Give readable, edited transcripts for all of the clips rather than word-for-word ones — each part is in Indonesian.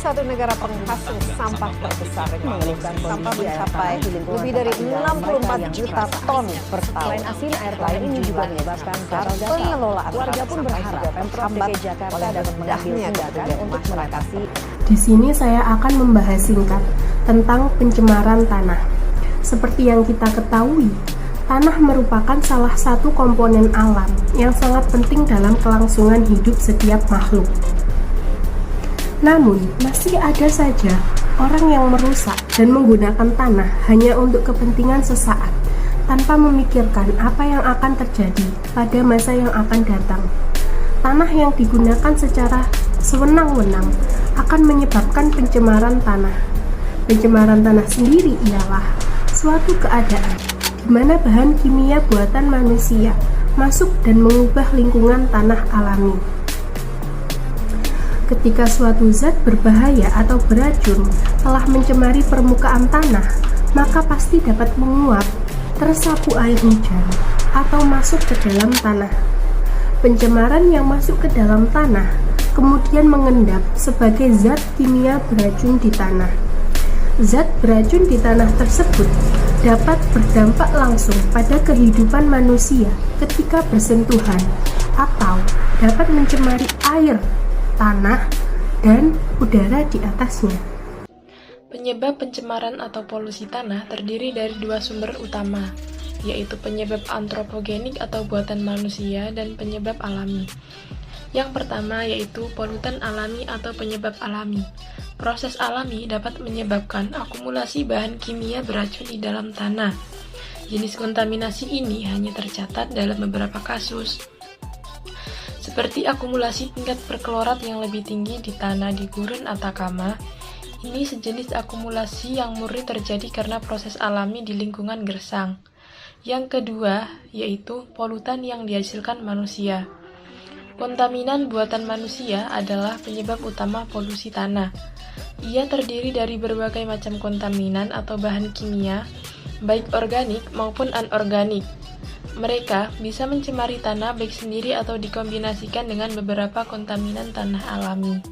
satu negara penghasil sampah terbesar yang mengeluhkan sampah mencapai lebih dari 64 juta ton per tahun. Selain asin, air lain ini juga menyebabkan gatal gatal. Pengelolaan Warga pun berharap Pemprov DKI Jakarta dapat mengambil tindakan untuk mengatasi. Di sini saya akan membahas singkat tentang pencemaran tanah. Seperti yang kita ketahui, tanah merupakan salah satu komponen alam yang sangat penting dalam kelangsungan hidup setiap makhluk. Namun, masih ada saja orang yang merusak dan menggunakan tanah hanya untuk kepentingan sesaat, tanpa memikirkan apa yang akan terjadi pada masa yang akan datang. Tanah yang digunakan secara sewenang-wenang akan menyebabkan pencemaran tanah. Pencemaran tanah sendiri ialah suatu keadaan di mana bahan kimia buatan manusia masuk dan mengubah lingkungan tanah alami. Ketika suatu zat berbahaya atau beracun telah mencemari permukaan tanah, maka pasti dapat menguap, tersapu air hujan, atau masuk ke dalam tanah. Pencemaran yang masuk ke dalam tanah kemudian mengendap sebagai zat kimia beracun di tanah. Zat beracun di tanah tersebut dapat berdampak langsung pada kehidupan manusia ketika bersentuhan atau dapat mencemari air, tanah, dan udara di atasnya. Penyebab pencemaran atau polusi tanah terdiri dari dua sumber utama, yaitu penyebab antropogenik atau buatan manusia dan penyebab alami. Yang pertama yaitu polutan alami atau penyebab alami. Proses alami dapat menyebabkan akumulasi bahan kimia beracun di dalam tanah. Jenis kontaminasi ini hanya tercatat dalam beberapa kasus, seperti akumulasi tingkat perklorat yang lebih tinggi di tanah di gurun Atacama. Ini sejenis akumulasi yang murni terjadi karena proses alami di lingkungan gersang. Yang kedua, yaitu polutan yang dihasilkan manusia. Kontaminan buatan manusia adalah penyebab utama polusi tanah. Ia terdiri dari berbagai macam kontaminan atau bahan kimia, baik organik maupun anorganik. Mereka bisa mencemari tanah baik sendiri atau dikombinasikan dengan beberapa kontaminan tanah alami.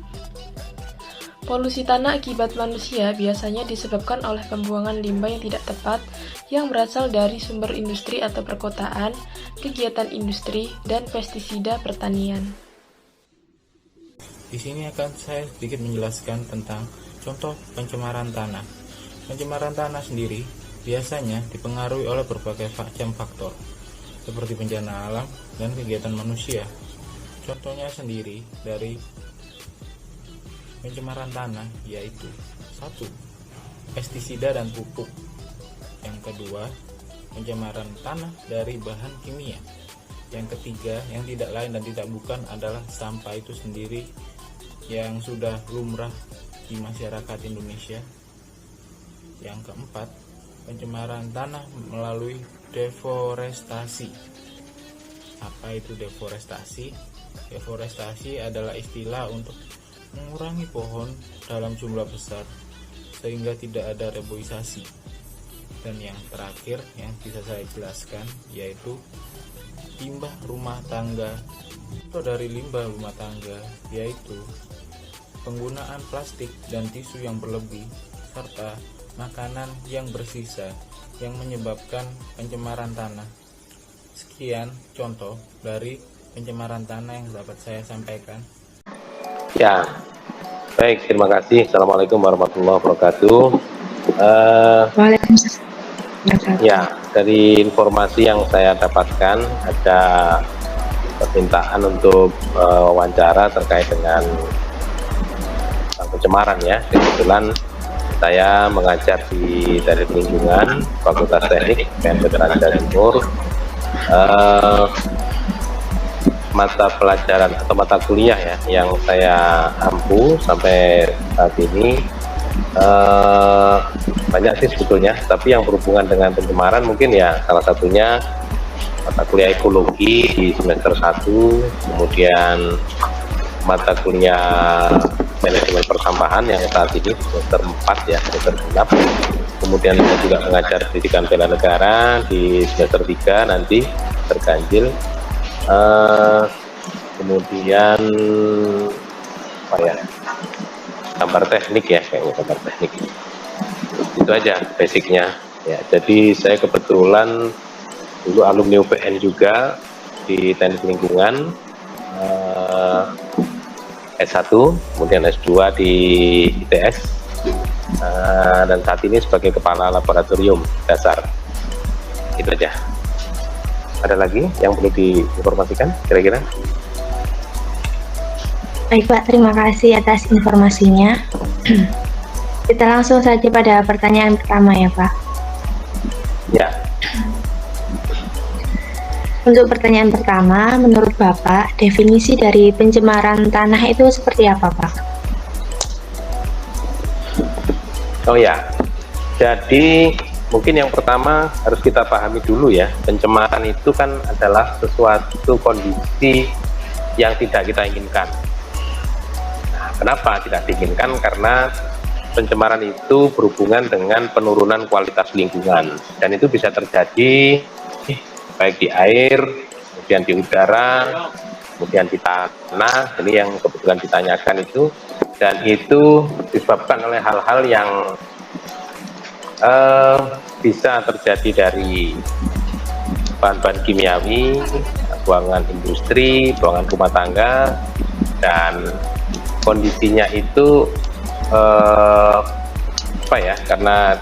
Polusi tanah akibat manusia biasanya disebabkan oleh pembuangan limbah yang tidak tepat yang berasal dari sumber industri atau perkotaan, kegiatan industri, dan pestisida pertanian. Di sini akan saya sedikit menjelaskan tentang contoh pencemaran tanah. Pencemaran tanah sendiri biasanya dipengaruhi oleh berbagai macam faktor, seperti bencana alam dan kegiatan manusia. Contohnya sendiri dari pencemaran tanah yaitu 1. Pestisida dan pupuk. Yang kedua, pencemaran tanah dari bahan kimia. Yang ketiga, yang tidak lain dan tidak bukan adalah sampah itu sendiri yang sudah lumrah di masyarakat Indonesia. Yang keempat, pencemaran tanah melalui deforestasi. Apa itu deforestasi? Deforestasi adalah istilah untuk mengurangi pohon dalam jumlah besar sehingga tidak ada reboisasi. Dan yang terakhir yang bisa saya jelaskan yaitu limbah rumah tangga. Contoh dari limbah rumah tangga yaitu penggunaan plastik dan tisu yang berlebih serta makanan yang bersisa yang menyebabkan pencemaran tanah. Sekian contoh dari pencemaran tanah yang dapat saya sampaikan. Ya, baik, terima kasih. Assalamualaikum warahmatullahi wabarakatuh. Waalaikumsalam. Ya, dari informasi yang saya dapatkan ada permintaan untuk wawancara terkait dengan pencemaran ya. Kebetulan saya mengajar di Teknik Lingkungan Fakultas Teknik PMK Jawa Timur. Mata pelajaran atau mata kuliah ya yang saya ampu sampai saat ini banyak sih sebetulnya, tapi yang berhubungan dengan pencemaran mungkin ya salah satunya mata kuliah ekologi di semester 1, kemudian mata kuliah manajemen persampahan yang saat ini semester 4 ya, semester genap. Kemudian saya juga mengajar pendidikan bela negara di semester 3 nanti terganjil. Kemudian apa ya, gambar teknik ya, kayaknya gambar teknik. Itu aja basicnya ya. Jadi saya kebetulan dulu alumni UPN juga di teknik lingkungan, S1 kemudian S2 di ITS, dan saat ini sebagai kepala laboratorium dasar. Itu aja. Ada lagi yang perlu diinformasikan kira-kira? Baik Pak, terima kasih atas informasinya. Kita langsung saja pada pertanyaan pertama ya Pak. Ya. Untuk pertanyaan pertama, menurut Bapak, definisi dari pencemaran tanah itu seperti apa Pak? Oh ya, jadi mungkin yang pertama harus kita pahami dulu ya, pencemaran itu kan adalah sesuatu kondisi yang tidak kita inginkan. Kenapa tidak diinginkan? Karena pencemaran itu berhubungan dengan penurunan kualitas lingkungan, dan itu bisa terjadi baik di air, kemudian di udara, kemudian di tanah. Ini yang kebetulan ditanyakan itu, dan itu disebabkan oleh hal-hal yang bisa terjadi dari bahan-bahan kimiawi, buangan industri, buangan rumah tangga, dan kondisinya itu karena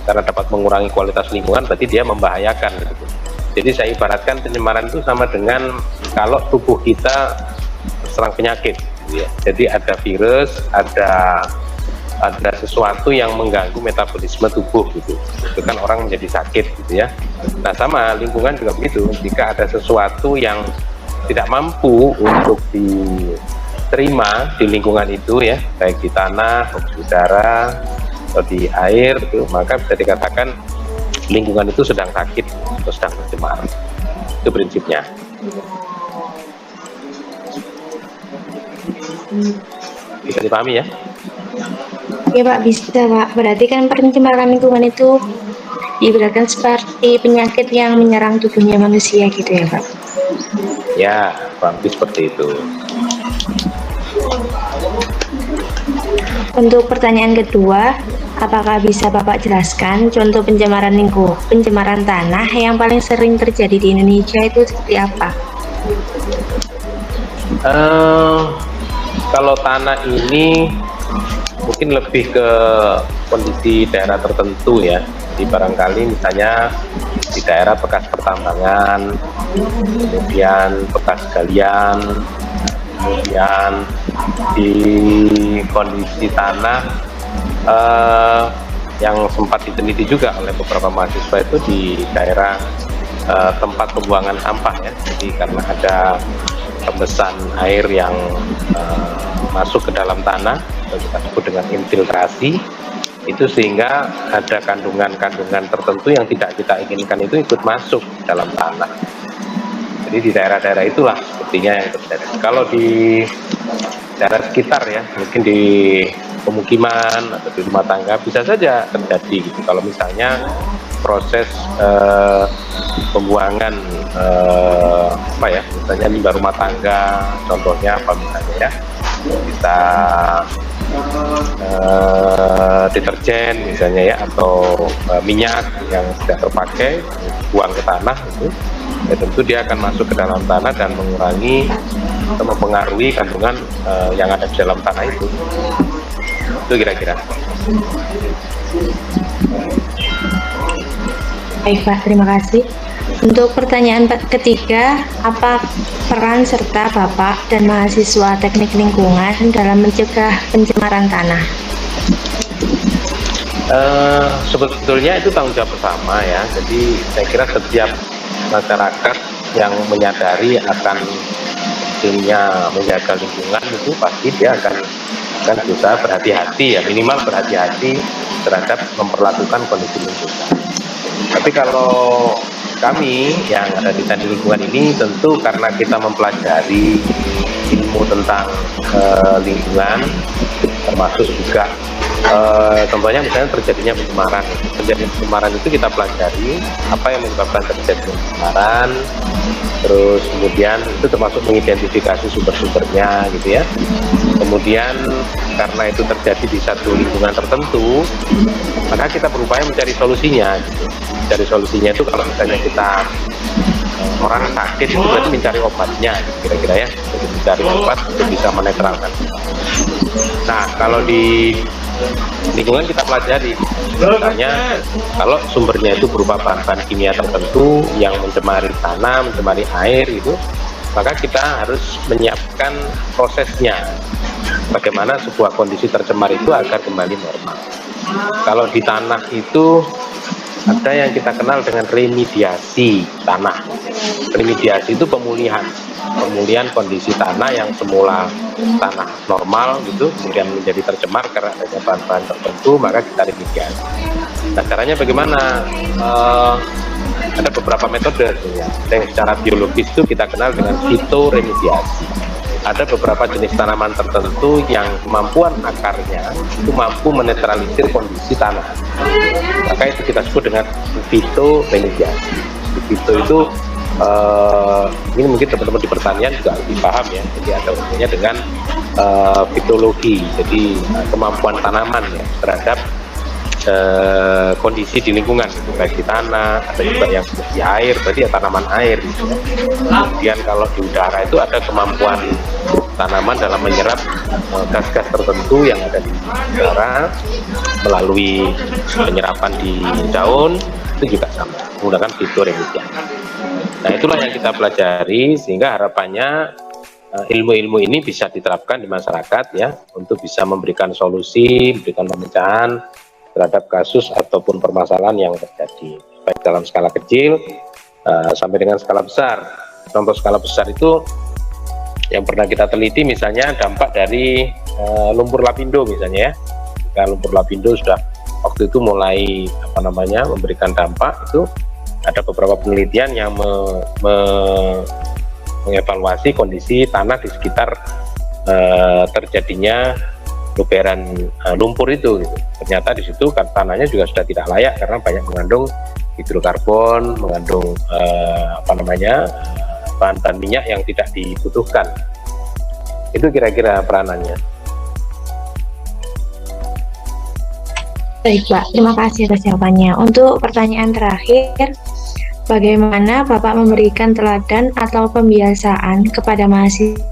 dapat mengurangi kualitas lingkungan, berarti dia membahayakan gitu. Jadi saya ibaratkan pencemaran itu sama dengan kalau tubuh kita terserang penyakit gitu ya. Jadi ada virus, ada sesuatu yang mengganggu metabolisme tubuh gitu. Itu kan orang menjadi sakit gitu ya. Nah, sama lingkungan juga begitu. Jika ada sesuatu yang tidak mampu untuk diterima di lingkungan itu ya, baik di tanah, di udara, atau di air gitu, maka bisa dikatakan lingkungan itu sedang sakit atau sedang tercemar. Itu prinsipnya. Bisa dipahami ya? Ya Pak, bisa Pak. Berarti kan pencemaran lingkungan itu ibaratkan seperti penyakit yang menyerang tubuhnya manusia gitu ya Pak? Ya, bagus seperti itu. Untuk pertanyaan kedua, apakah bisa Bapak jelaskan contoh pencemaran tanah yang paling sering terjadi di Indonesia itu seperti apa? Kalau tanah ini mungkin lebih ke kondisi daerah tertentu ya. Jadi barangkali misalnya di daerah bekas pertambangan, kemudian bekas galian, kemudian di kondisi tanah yang sempat diteliti juga oleh beberapa mahasiswa itu di daerah tempat pembuangan sampah ya. Jadi karena ada rembesan air yang masuk ke dalam tanah, atau kita sebut dengan infiltrasi, itu sehingga ada kandungan-kandungan tertentu yang tidak kita inginkan itu ikut masuk dalam tanah. Jadi di daerah-daerah itulah sepertinya yang terjadi. Kalau di daerah sekitar ya, mungkin di pemukiman atau di rumah tangga bisa saja terjadi gitu. Kalau misalnya proses pembuangan misalnya limbah rumah tangga, contohnya apa misalnya ya, kita deterjen misalnya ya, atau minyak yang tidak terpakai buang ke tanah itu, ya tentu dia akan masuk ke dalam tanah dan mengurangi atau mempengaruhi kandungan yang ada di dalam tanah itu kira-kira. Baik Pak, terima kasih. Untuk pertanyaan ketiga, apa peran serta Bapak dan mahasiswa teknik lingkungan dalam mencegah pencemaran tanah? Sebetulnya itu tanggung jawab bersama ya. Jadi saya kira setiap masyarakat yang menyadari akan pentingnya menjaga lingkungan itu pasti dia akan berusaha berhati-hati ya, minimal berhati-hati terhadap memperlakukan kondisi lingkungan. Tapi kalau kami yang ada di teknik lingkungan ini tentu karena kita mempelajari ilmu tentang lingkungan, termasuk juga contohnya misalnya terjadinya pencemaran. Terjadinya pencemaran itu kita pelajari apa yang menyebabkan terjadinya pencemaran, terus kemudian itu termasuk mengidentifikasi sumber-sumbernya gitu ya. kemudian karena itu terjadi di satu lingkungan tertentu, maka kita berupaya mencari solusinya. Mencari solusinya itu kalau misalnya kita orang sakit itu berarti mencari obatnya, kira-kira ya, jadi mencari obat untuk bisa menetralkan. Nah, kalau di lingkungan kita pelajari, misalnya kalau sumbernya itu berupa bahan-bahan kimia tertentu yang mencemari tanah, mencemari air itu, maka kita harus menyiapkan prosesnya. Bagaimana sebuah kondisi tercemar itu agar kembali normal. Kalau di tanah itu ada yang kita kenal dengan remediasi tanah. Remediasi itu pemulihan kondisi tanah yang semula tanah normal gitu, kemudian menjadi tercemar karena adanya bahan-bahan tertentu, maka kita remediasi. Nah, caranya bagaimana? Ada beberapa metode ya. Yang secara biologis itu kita kenal dengan fitoremediasi. Ada beberapa jenis tanaman tertentu yang kemampuan akarnya itu mampu menetralisir kondisi tanah, maka itu kita sebut dengan fitoremediasi. Fito itu ini mungkin teman-teman di pertanian juga lebih paham ya, jadi ada hubungannya dengan fitologi, jadi kemampuan tanaman ya terhadap kondisi di lingkungan, itu baik di tanah, ada juga yang di air, berarti ya tanaman air gitu. Kemudian kalau di udara itu ada kemampuan tanaman dalam menyerap gas-gas tertentu yang ada di udara melalui penyerapan di daun, itu juga sama menggunakan fitoremediasi. Nah, itulah yang kita pelajari sehingga harapannya ilmu-ilmu ini bisa diterapkan di masyarakat ya, untuk bisa memberikan solusi, memberikan pemecahan terhadap kasus ataupun permasalahan yang terjadi, baik dalam skala kecil sampai dengan skala besar. Contoh skala besar itu yang pernah kita teliti misalnya dampak dari lumpur lapindo misalnya ya. Jika lumpur lapindo sudah waktu itu mulai memberikan dampak, itu ada beberapa penelitian yang mengevaluasi kondisi tanah di sekitar terjadinya luberan lumpur itu gitu. Ternyata di situ tanahnya juga sudah tidak layak karena banyak mengandung hidrokarbon, mengandung bahan-bahan minyak yang tidak dibutuhkan. Itu kira-kira peranannya. Baik Pak, terima kasih atas jawabannya. Untuk pertanyaan terakhir, bagaimana Bapak memberikan teladan atau pembiasaan kepada mahasiswa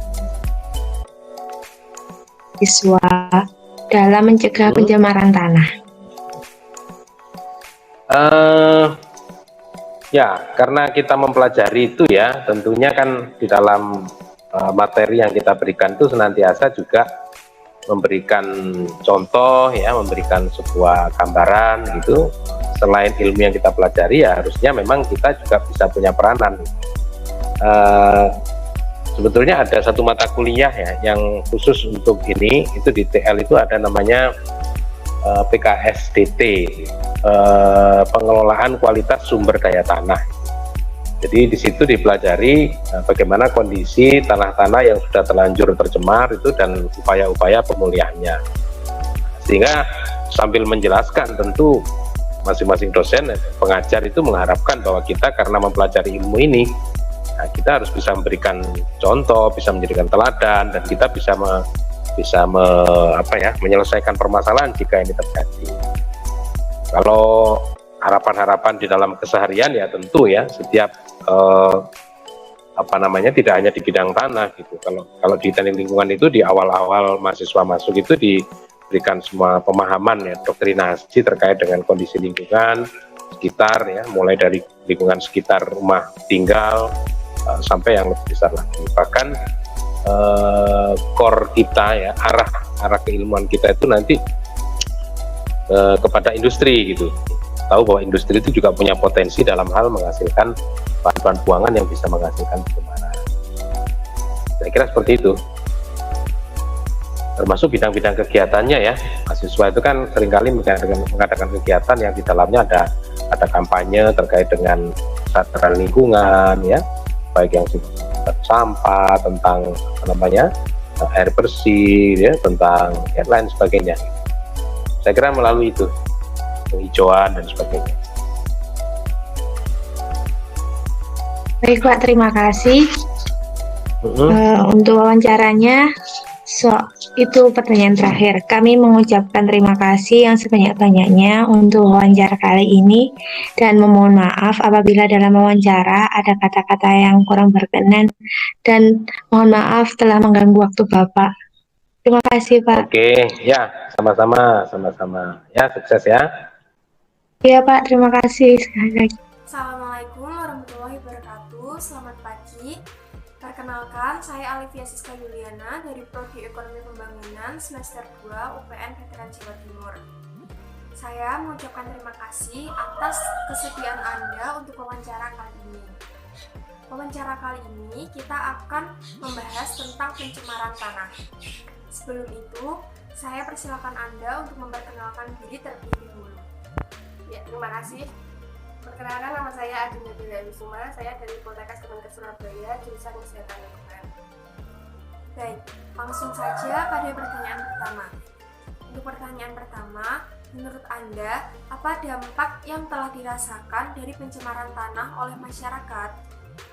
dalam mencegah pencemaran tanah? Ya, karena kita mempelajari itu ya, tentunya kan di dalam materi yang kita berikan itu senantiasa juga memberikan contoh ya, memberikan sebuah gambaran gitu. Selain ilmu yang kita pelajari ya harusnya memang kita juga bisa punya peranan. Sebetulnya ada satu mata kuliah ya yang khusus untuk ini, itu di TL itu ada namanya PKSDT, pengelolaan kualitas sumber daya tanah. Jadi di situ dipelajari bagaimana kondisi tanah-tanah yang sudah terlanjur tercemar itu dan upaya-upaya pemulihannya. Sehingga sambil menjelaskan, tentu masing-masing dosen pengajar itu mengharapkan bahwa kita karena mempelajari ilmu ini, nah, kita harus bisa memberikan contoh, bisa menjadikan teladan, dan kita bisa menyelesaikan permasalahan jika ini terjadi. Kalau harapan-harapan di dalam keseharian ya tentu ya setiap tidak hanya di bidang tanah gitu. Kalau di teknik lingkungan itu di awal-awal mahasiswa masuk itu diberikan semua pemahaman ya, doktrinasi terkait dengan kondisi lingkungan sekitar ya, mulai dari lingkungan sekitar rumah tinggal sampai yang lebih besar lagi. Bahkan core kita ya, arah keilmuan kita itu nanti kepada industri gitu. Tahu bahwa industri itu juga punya potensi dalam hal menghasilkan bahan-bahan buangan yang bisa menghasilkan pencemaran. Saya kira seperti itu. Termasuk bidang-bidang kegiatannya ya. Mahasiswa itu kan seringkali mengadakan kegiatan yang di dalamnya ada kampanye terkait dengan kesadaran lingkungan ya, baik yang tentang sampah, tentang air bersih ya, tentang lain sebagainya. Saya kira melalui itu, penghijauan dan sebagainya. Baik Pak, terima kasih untuk wawancaranya. Itu pertanyaan terakhir. Kami mengucapkan terima kasih yang sebanyak-banyaknya untuk wawancara kali ini dan memohon maaf apabila dalam wawancara ada kata-kata yang kurang berkenan dan mohon maaf telah mengganggu waktu Bapak. Terima kasih, Pak. Oke, ya, sama-sama. Ya, sukses ya. Iya, Pak. Terima kasih sekali lagi. Assalamualaikum warahmatullahi wabarakatuh. Selamat pagi. Perkenalkan, saya Alivia Siska Yuliana dari Prodi Ekonomi Pembangunan semester 2 UPN Veteran Jawa Timur. Saya mengucapkan terima kasih atas kesediaan Anda untuk wawancara kali ini. Wawancara kali ini kita akan membahas tentang pencemaran tanah. Sebelum itu, saya persilakan Anda untuk memperkenalkan diri terlebih dahulu. Ya, terima kasih. Perkenalkan, nama saya Adinda Bila Wisuma, saya dari Poltekkes Kemenkes Surabaya, jurusan Kesehatan Lingkungan. Baik, langsung saja pada pertanyaan pertama. Untuk pertanyaan pertama, menurut Anda, apa dampak yang telah dirasakan dari pencemaran tanah oleh masyarakat?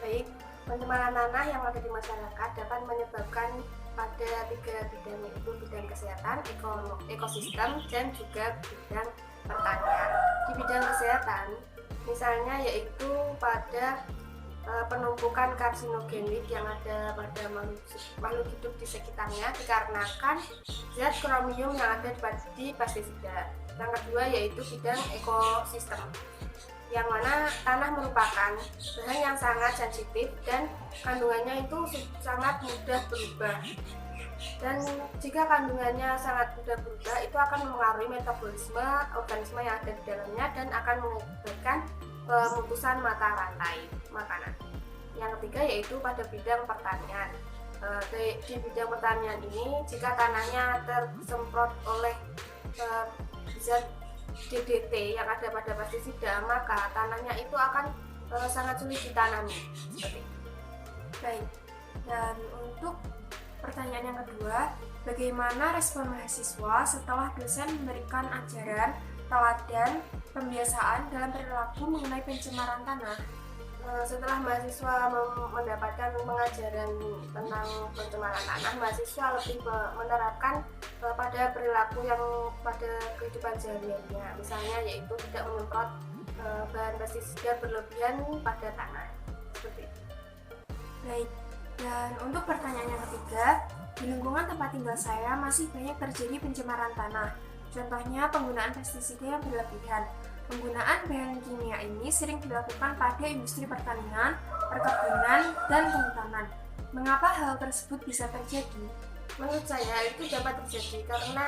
Baik, pencemaran tanah yang ada di masyarakat dapat menyebabkan pada 3 bidang, yaitu bidang kesehatan, ekosistem, dan juga bidang pertanian. Di bidang kesehatan, misalnya yaitu pada penumpukan karsinogenik yang ada pada makhluk hidup di sekitarnya dikarenakan zat kromium yang ada di pestisida. Yang kedua yaitu bidang ekosistem, yang mana tanah merupakan bahan yang sangat sensitif dan kandungannya itu sangat mudah berubah. Dan jika kandungannya sangat mudah berubah, itu akan mempengaruhi metabolisme organisme yang ada di dalamnya dan akan mengakibatkan pemutusan mata rantai makanan. Yang ketiga yaitu pada bidang pertanian. Di bidang pertanian ini, jika tanahnya tersemprot oleh zat DDT yang ada pada pestisida, maka tanahnya itu akan sangat sulit ditanami. Seperti itu. Baik, dan untuk pertanyaan yang kedua, bagaimana respon mahasiswa setelah dosen memberikan ajaran, teladan, pembiasaan dalam perilaku mengenai pencemaran tanah? Setelah mahasiswa mendapatkan pengajaran tentang pencemaran tanah, mahasiswa lebih menerapkan pada perilaku yang pada kehidupan sehari-harinya, misalnya yaitu tidak menyemprot bahan pestisida berlebihan pada tanah. Seperti itu. Baik, dan untuk pertanyaan yang ketiga, di lingkungan tempat tinggal saya masih banyak terjadi pencemaran tanah. Contohnya penggunaan pestisida yang berlebihan. Penggunaan bahan kimia ini sering dilakukan pada industri pertanian, perkebunan, dan kehutanan. Mengapa hal tersebut bisa terjadi? Menurut saya itu dapat terjadi karena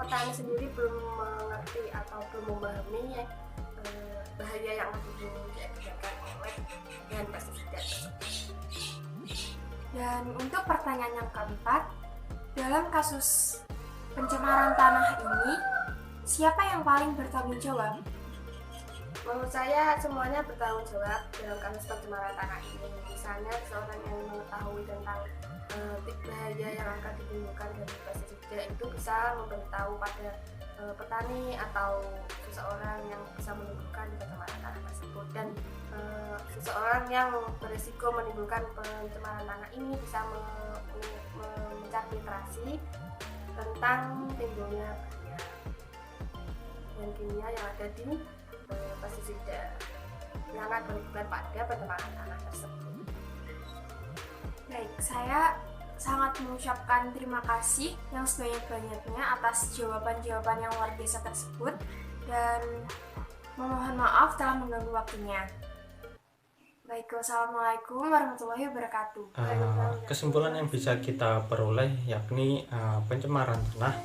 petani sendiri belum mengerti atau belum memahami bahaya yang diakibatkan oleh bahan pestisida. Dan untuk pertanyaan yang keempat, dalam kasus pencemaran tanah ini, siapa yang paling bertanggung jawab? Menurut saya semuanya bertanggung jawab dalam kasus pencemaran tanah ini. Misalnya seorang yang mengetahui tentang bahaya yang akan ditimbulkan dari pestisida itu bisa memberitahu pada petani atau seseorang yang bisa menimbulkan pencemaran tanah tersebut, dan seseorang yang berisiko menimbulkan pencemaran tanah ini bisa mencari literasi tentang timbulnya bahan kimia yang ada di pestisida yang akan berakibat pada pencemaran tanah tersebut. Baik, saya sangat mengucapkan terima kasih yang sebanyak-banyaknya atas jawaban-jawaban yang luar biasa tersebut dan memohon maaf telah mengganggu waktunya. Baik, wassalamualaikum warahmatullahi wabarakatuh. Kesimpulan yang bisa kita peroleh yakni pencemaran tanah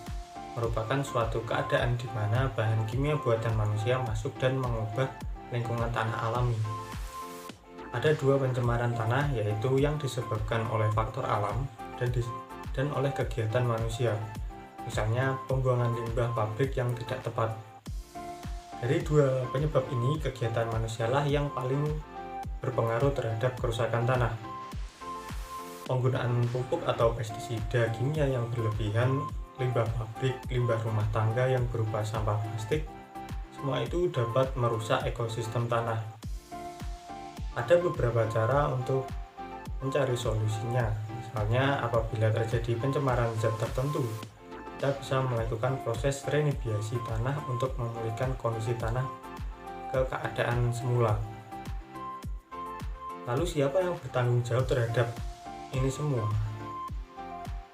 merupakan suatu keadaan di mana bahan kimia buatan manusia masuk dan mengubah lingkungan tanah alami. Ada 2 pencemaran tanah, yaitu yang disebabkan oleh faktor alam dan oleh kegiatan manusia, misalnya pembuangan limbah pabrik yang tidak tepat. Dari 2 penyebab ini, kegiatan manusialah yang paling berpengaruh terhadap kerusakan tanah. Penggunaan pupuk atau pestisida kimia yang berlebihan, limbah pabrik, limbah rumah tangga yang berupa sampah plastik, semua itu dapat merusak ekosistem tanah. Ada beberapa cara untuk mencari solusinya. Misalnya apabila terjadi pencemaran zat tertentu, kita bisa melakukan proses remediasi tanah untuk memulihkan kondisi tanah ke keadaan semula. Lalu siapa yang bertanggung jawab terhadap ini semua?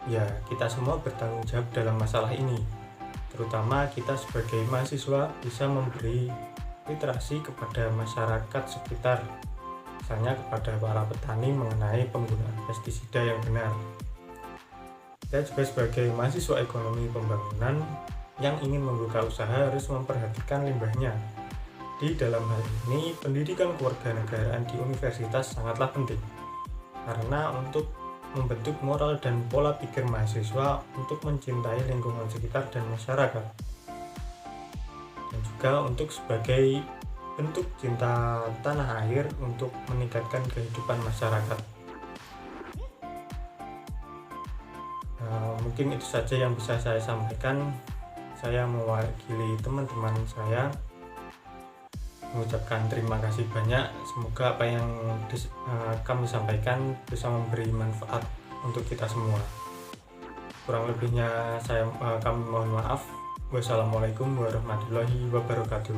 Ya, kita semua bertanggung jawab dalam masalah ini. Terutama kita sebagai mahasiswa bisa memberi literasi kepada masyarakat sekitar, misalnya kepada para petani mengenai penggunaan pestisida yang benar. Kita juga sebagai mahasiswa ekonomi pembangunan yang ingin membuka usaha harus memperhatikan limbahnya. Di dalam hal ini, pendidikan kewarganegaraan di universitas sangatlah penting, karena untuk membentuk moral dan pola pikir mahasiswa untuk mencintai lingkungan sekitar dan masyarakat, dan juga untuk sebagai bentuk cinta tanah air untuk meningkatkan kehidupan masyarakat. Mungkin itu saja yang bisa saya sampaikan. Saya mewakili teman-teman saya mengucapkan terima kasih banyak. Semoga apa yang kami sampaikan bisa memberi manfaat untuk kita semua. Kurang lebihnya kami mohon maaf. Wassalamualaikum warahmatullahi wabarakatuh.